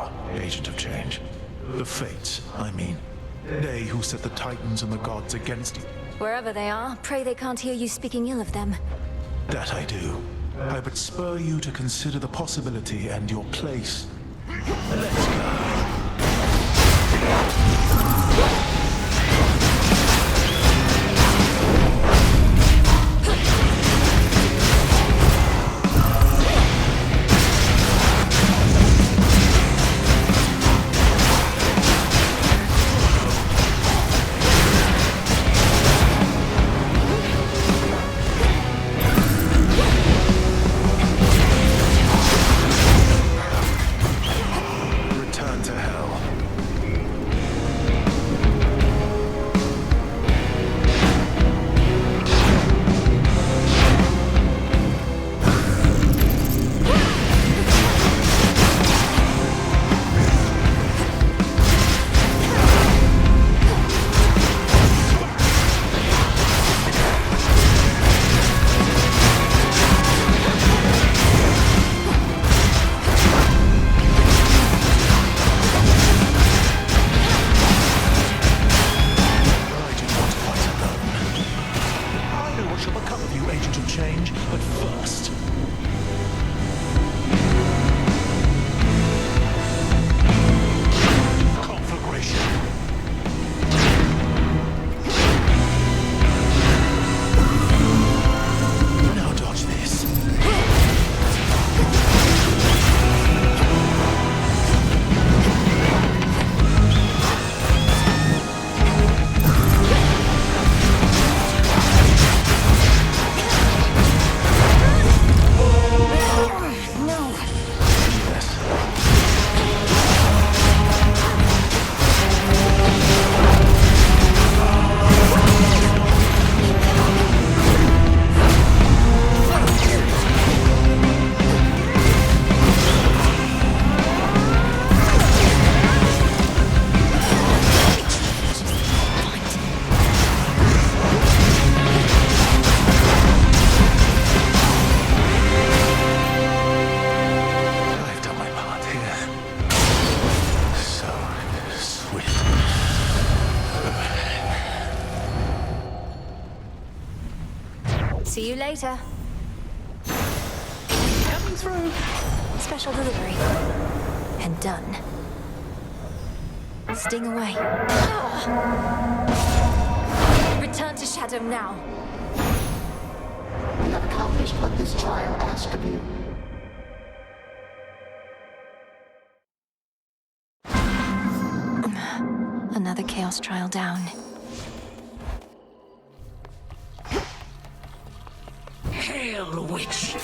are, Agent of Change. The Fates, I mean. They who set the Titans and the gods against you. Wherever they are, pray they can't hear you speaking ill of them. That I do. I would spur you to consider the possibility and your place. Let's go. See you later. Coming through. Special delivery. And done. Sting away. Return to Shadow now. You have accomplished what this trial asked of you. Another Chaos trial down. Hail, witch!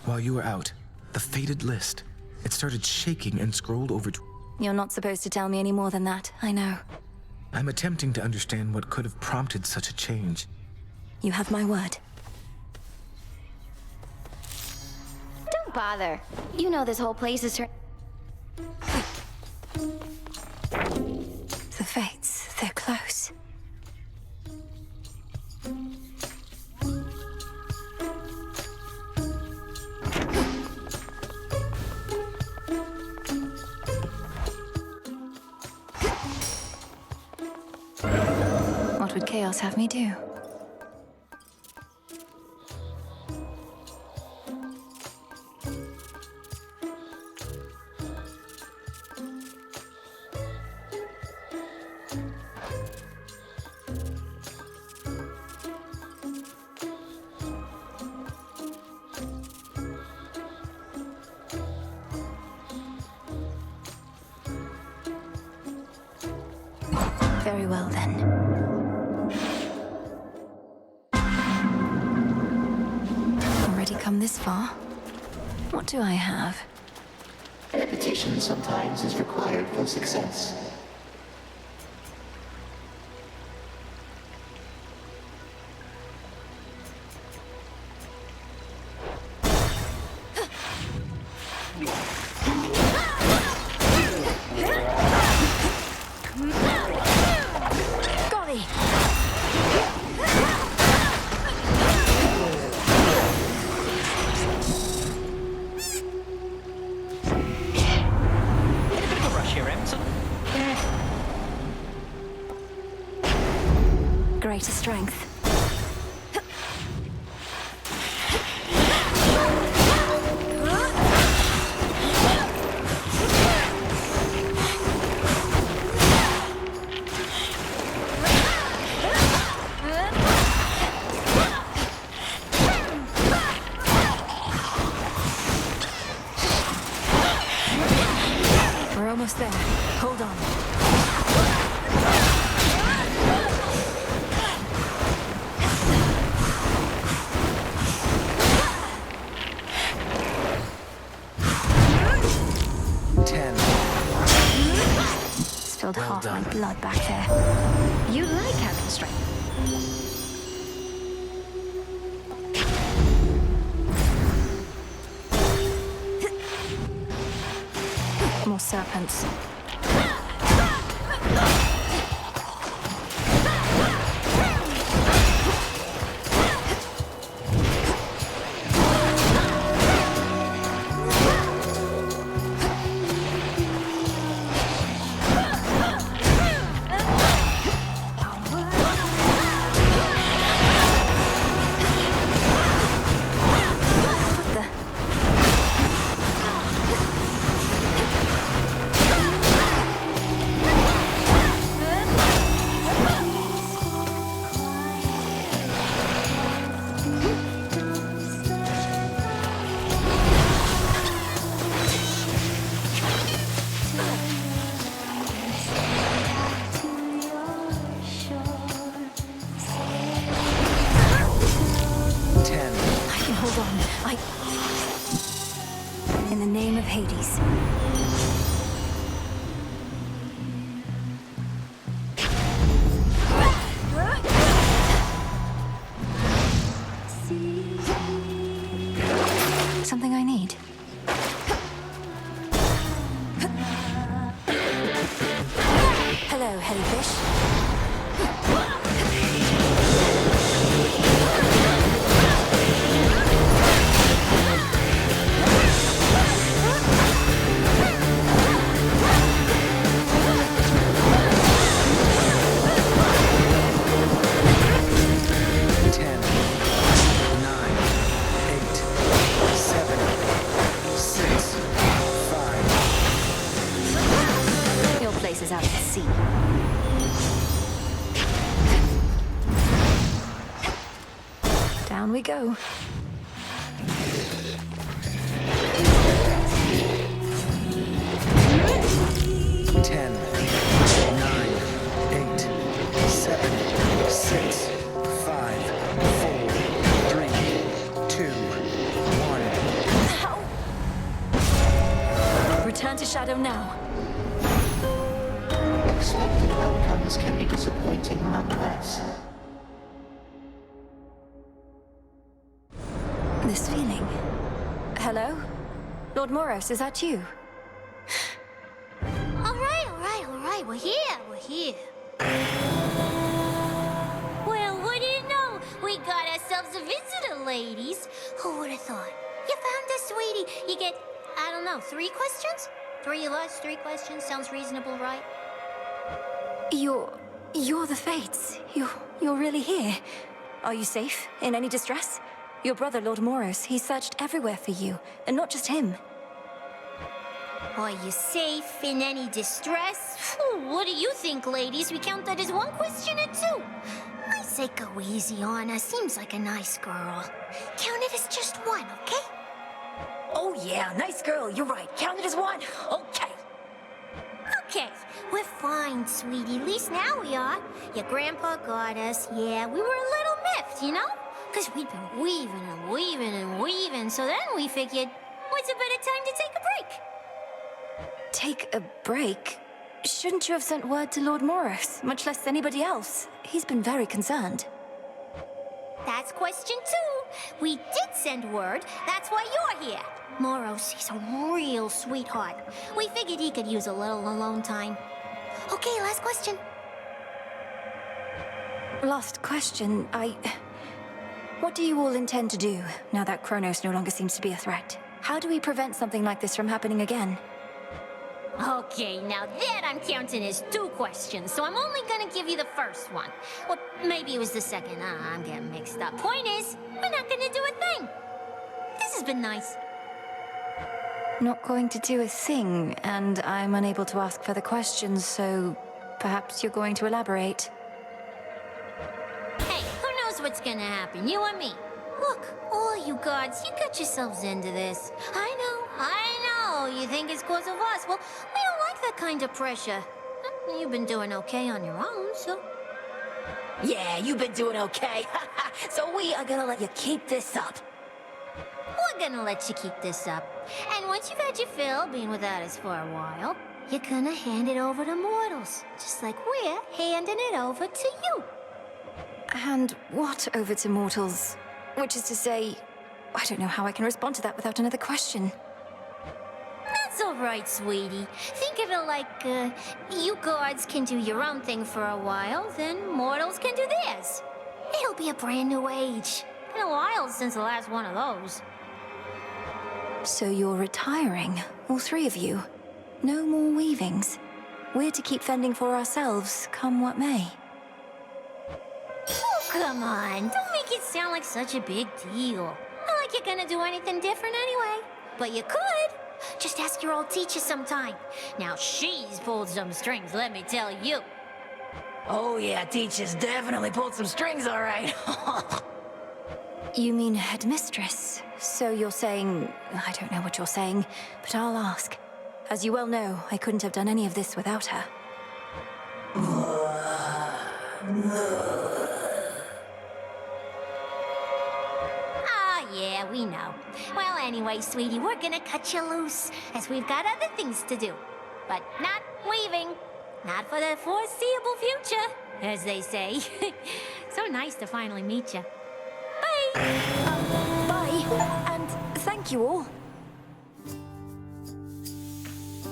While you were out, the fated list, it started shaking and scrolled over to... You're not supposed to tell me any more than that, I know. I'm attempting to understand what could have prompted such a change. You have my word. Don't bother. You know this whole place is her... The Fates, they're close. What would Chaos have me do? Very well, then. Already come this far? What do I have? Repetition sometimes is required for success. Golly! greater strength. We're almost there. Hold on. Spilled Well half my done. blood back there. You like having strength. More serpents. In the name of Hades. Something I need. Hello, Hellyfish. Your place is out at sea. Down we go. Ten, nine, eight, seven, six, five, four, three, two, one. Return to Shadow now. Expected outcomes can be disappointing nonetheless. This feeling. Hello? Lord Moros, is that you? All right. We're here. Well, what do you know? We got ourselves a visitor, ladies. Who would have thought? You found us, sweetie. You get, I don't know, 3 questions? 3 of us, 3 questions. Sounds reasonable, right? You're the Fates. You're really here. Are you safe? In any distress? Your brother, Lord Moros, he searched everywhere for you, and not just him. Are you safe in any distress? Phew, what do you think, ladies? We count that as 1 question or 2? I say go easy on her. Seems like a nice girl. Count it as just 1, okay? Oh yeah, nice girl, you're right. Count it as 1. Okay. Okay, we're fine, sweetie. At least now we are. Your grandpa got us. Yeah, we were a little miffed, you know? Because we'd been weaving. So then we figured, what's a better time to take a break? Take a break? Shouldn't you have sent word to Lord Moros, much less anybody else? He's been very concerned. That's question 2. We did send word. That's why you're here. Moros, he's a real sweetheart. We figured he could use a little alone time. Okay, last question. Last question, What do you all intend to do, now that Kronos no longer seems to be a threat? How do we prevent something like this from happening again? Okay, now that I'm counting as 2 questions, so I'm only gonna give you the first one. Well, maybe it was the second. I'm getting mixed up. Point is, we're not gonna do a thing. This has been nice. Not going to do a thing, and I'm unable to ask further questions, so perhaps you're going to elaborate. Hey, who knows what's gonna happen, you or me? Look, all you gods, you got yourselves into this. I know. You think it's cause of us. Well, we don't like that kind of pressure. You've been doing okay on your own, so... Yeah, you've been doing okay. So we are gonna let you keep this up. We're gonna let you keep this up. And once you've had your fill, being without us for a while, you're gonna hand it over to mortals. Just like we're handing it over to you. And what over to mortals? Which is to say, I don't know how I can respond to that without another question. That's all right, sweetie. Think of it like, you gods can do your own thing for a while, then mortals can do theirs. It'll be a brand new age. Been a while since the last one of those. So you're retiring, all 3 of you. No more weavings. We're to keep fending for ourselves, come what may. Oh, come on. Don't make it sound like such a big deal. Not like you're gonna do anything different anyway. But you could. Just ask your old teacher sometime. Now, she's pulled some strings, let me tell you. Oh yeah, teacher's definitely pulled some strings, all right. You mean headmistress? So you're saying... I don't know what you're saying, but I'll ask. As you well know, I couldn't have done any of this without her. Yeah, we know. Well, anyway, sweetie, we're gonna cut you loose, as we've got other things to do. But not weaving. Not for the foreseeable future, as they say. So nice to finally meet you. Bye! Bye, and thank you all.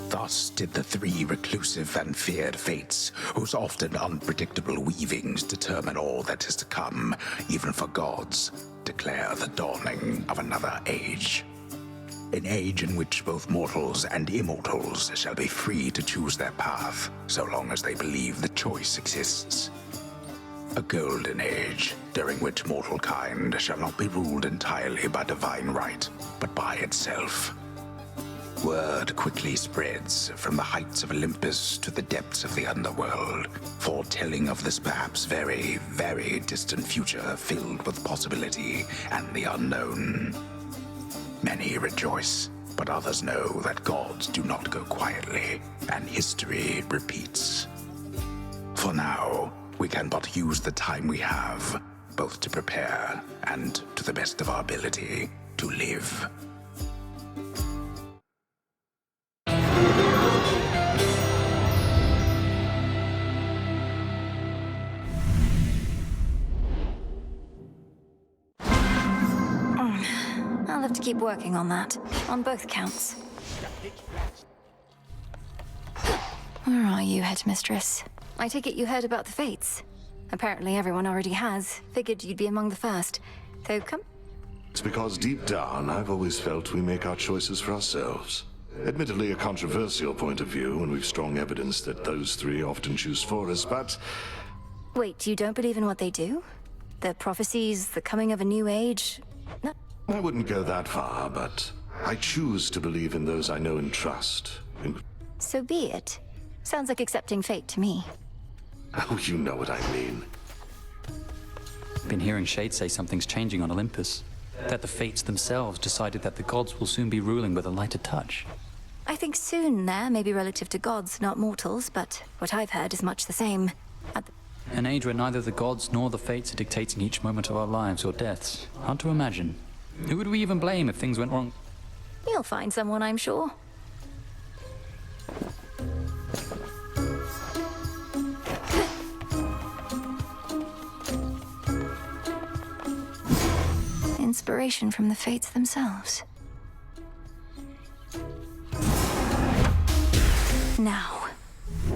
Thus did the 3 reclusive and feared fates, whose often unpredictable weavings determine all that is to come, even for gods, declare the dawning of another age. An age in which both mortals and immortals shall be free to choose their path, so long as they believe the choice exists. A golden age, during which mortal kind shall not be ruled entirely by divine right, but by itself. Word quickly spreads from the heights of Olympus to the depths of the underworld, foretelling of this perhaps very, very distant future filled with possibility and the unknown. Many rejoice, but others know that gods do not go quietly, and history repeats. For now, we can but use the time we have, both to prepare and, to the best of our ability, to live. I'll have to keep working on that, on both counts. Where are you, headmistress? I take it you heard about the fates. Apparently everyone already has. Figured you'd be among the first. So come... It's because deep down, I've always felt we make our choices for ourselves. Admittedly, a controversial point of view, and we've strong evidence that those 3 often choose for us, but... Wait, you don't believe in what they do? The prophecies, the coming of a new age? No. I wouldn't go that far, but I choose to believe in those I know and trust. So be it. Sounds like accepting fate to me. Oh, you know what I mean. Been hearing Shade say something's changing on Olympus. That the fates themselves decided that the gods will soon be ruling with a lighter touch. I think soon there may be relative to gods, not mortals, but what I've heard is much the same. An age where neither the gods nor the fates are dictating each moment of our lives or deaths. Hard to imagine. Who would we even blame if things went wrong? You'll find someone, I'm sure. Inspiration from the fates themselves. Now,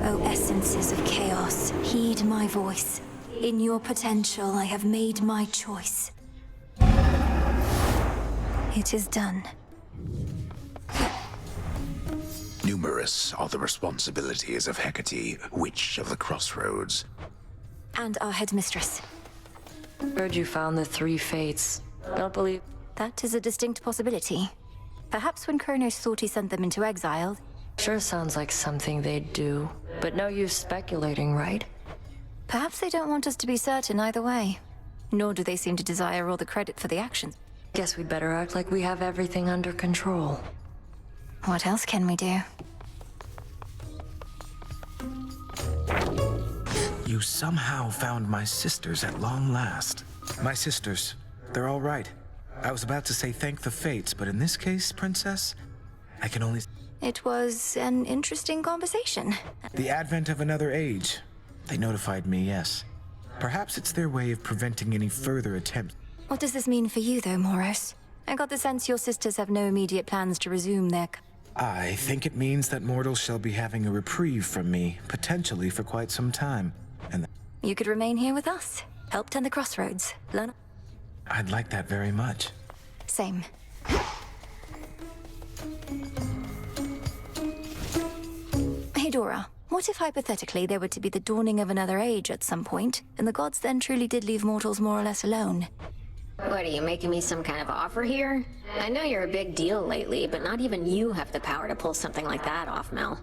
O essences of chaos, heed my voice. In your potential, I have made my choice. It is done. New numerous are the responsibilities of Hecate, Witch of the Crossroads. And our headmistress. Heard you found the three fates. Don't believe... That is a distinct possibility. Perhaps when Kronos thought he sent them into exile... Sure sounds like something they'd do. But no use speculating, right? Perhaps they don't want us to be certain either way. Nor do they seem to desire all the credit for the actions. Guess we'd better act like we have everything under control. What else can we do? You somehow found my sisters at long last. My sisters. They're all right. I was about to say thank the fates, but in this case, Princess, I can only... It was an interesting conversation. The advent of another age. They notified me, yes. Perhaps it's their way of preventing any further attempts. What does this mean for you, though, Moros? I got the sense your sisters have no immediate plans to resume their... I think it means that mortals shall be having a reprieve from me, potentially for quite some time. And you could remain here with us. Help tend the crossroads. Learn... I'd like that very much. Same. Hey, Dora. What if hypothetically there were to be the dawning of another age at some point, and the gods then truly did leave mortals more or less alone? What, are you making me some kind of offer here? I know you're a big deal lately, but not even you have the power to pull something like that off, Mel.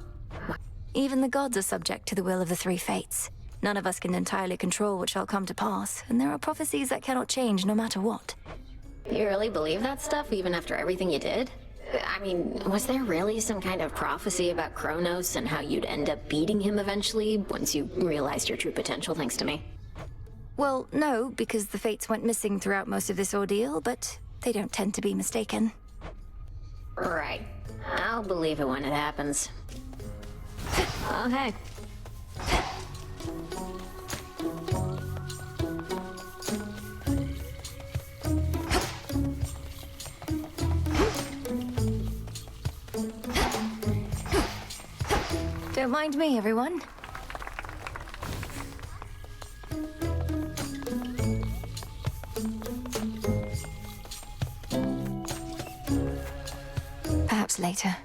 Even the gods are subject to the will of the three fates. None of us can entirely control what shall come to pass, and there are prophecies that cannot change no matter what. You really believe that stuff, even after everything you did? I mean, was there really some kind of prophecy about Kronos and how you'd end up beating him eventually, once you realized your true potential thanks to me? Well, no, because the fates went missing throughout most of this ordeal, but they don't tend to be mistaken. Right. I'll believe it when it happens. Oh, hey. Don't mind me, everyone. Perhaps later.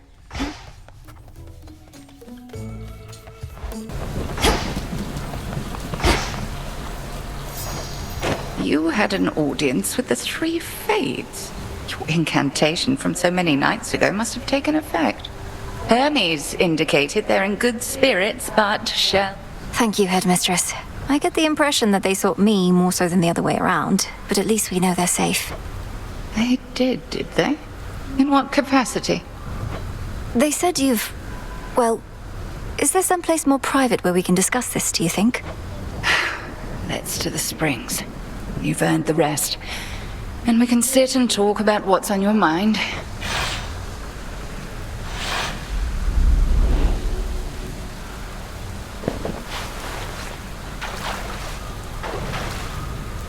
You had an audience with the three fates. Your incantation from so many nights ago must have taken effect. Hermes indicated they're in good spirits, but shall... Thank you, Headmistress. I get the impression that they sought me more so than the other way around, but at least we know they're safe. They did they? In what capacity? They said you've... Well, is there someplace more private where we can discuss this, do you think? Let's to the springs. You've earned the rest. And we can sit and talk about what's on your mind.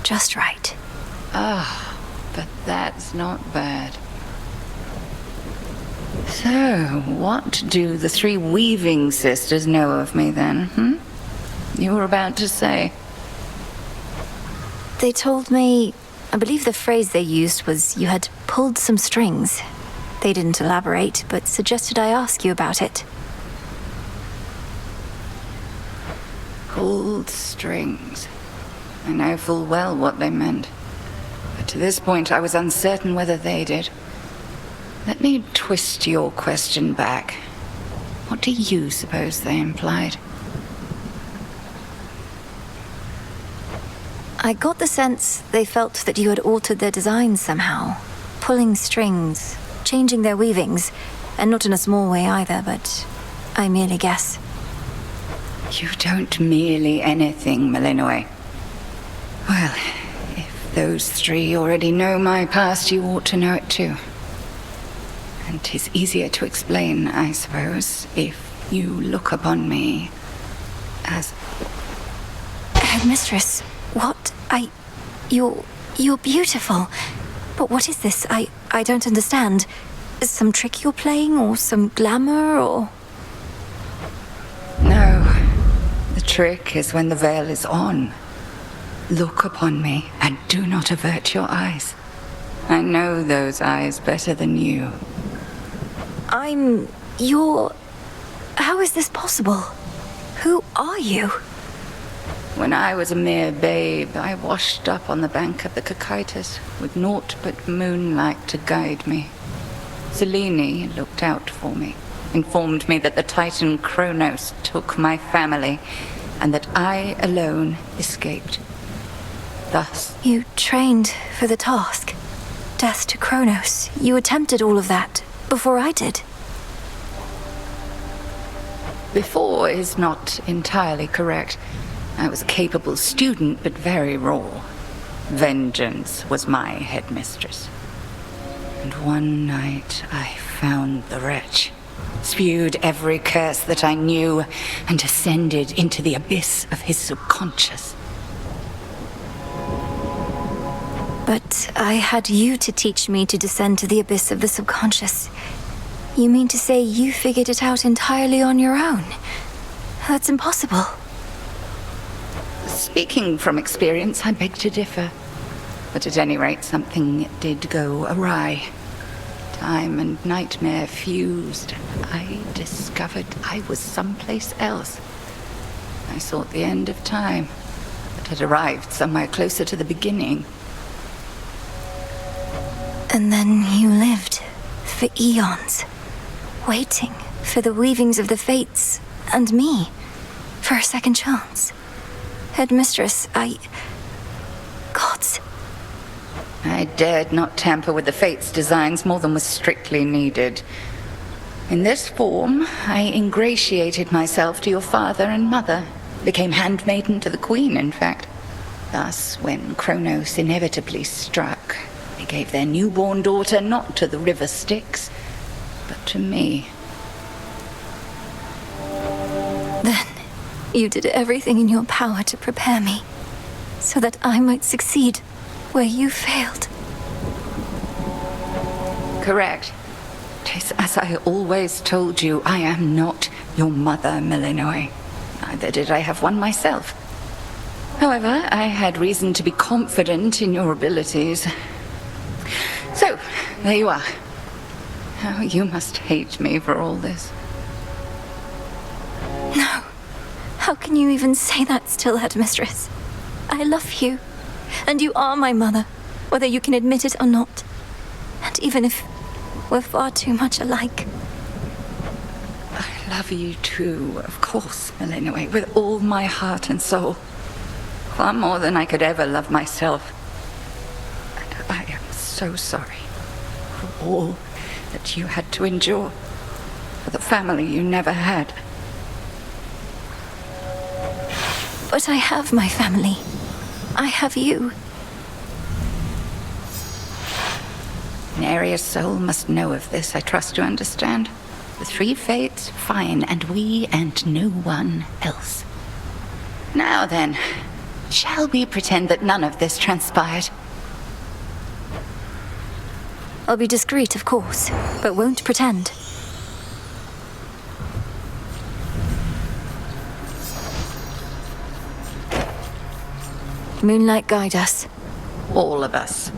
Just right. Ah, but that's not bad. So, what do the three weaving sisters know of me then, You were about to say... They told me... I believe the phrase they used was you had pulled some strings. They didn't elaborate, but suggested I ask you about it. Pulled strings. I know full well what they meant. But to this point, I was uncertain whether they did. Let me twist your question back. What do you suppose they implied? I got the sense they felt that you had altered their designs somehow. Pulling strings, changing their weavings, and not in a small way either, but I merely guess. You don't merely anything, Malinois. Well, if those three already know my past, you ought to know it too. And 'tis easier to explain, I suppose, if you look upon me as... Headmistress, what? You're beautiful. But what is this? I don't understand. Some trick you're playing, or some glamour, or... No. The trick is when the veil is on. Look upon me, and do not avert your eyes. I know those eyes better than you. You're How is this possible? Who are you? When I was a mere babe, I washed up on the bank of the Cocytus with naught but moonlight to guide me. Selene looked out for me, informed me that the Titan Kronos took my family, and that I alone escaped. Thus... You trained for the task. Death to Kronos. You attempted all of that before I did. Before is not entirely correct. I was a capable student, but very raw. Vengeance was my headmistress. And one night I found the wretch, spewed every curse that I knew, and descended into the abyss of his subconscious. But I had you to teach me to descend to the abyss of the subconscious. You mean to say you figured it out entirely on your own? That's impossible. Speaking from experience, I beg to differ. But at any rate, something did go awry. Time and nightmare fused. I discovered I was someplace else. I sought the end of time, but had arrived somewhere closer to the beginning. And then you lived for eons, waiting for the weavings of the fates and me, for a second chance. Headmistress, Gods. I dared not tamper with the fate's designs more than was strictly needed. In this form, I ingratiated myself to your father and mother, became handmaiden to the queen, in fact. Thus, when Kronos inevitably struck, they gave their newborn daughter not to the river Styx, but to me. Then, you did everything in your power to prepare me, so that I might succeed where you failed. Correct. 'Tis as I always told you, I am not your mother, Melinoe. Neither did I have one myself. However, I had reason to be confident in your abilities. So, there you are. How you must hate me for all this. No. How can you even say that still, Headmistress? I love you, and you are my mother, whether you can admit it or not. And even if we're far too much alike. I love you too, of course, Melinoe, with all my heart and soul. Far more than I could ever love myself. And I am so sorry for all that you had to endure, for the family you never had. But I have my family. I have you. Neria's soul must know of this, I trust you understand. The three fates, fine, and we and no one else. Now then, shall we pretend that none of this transpired? I'll be discreet, of course, but won't pretend. Moonlight, guide us. All of us.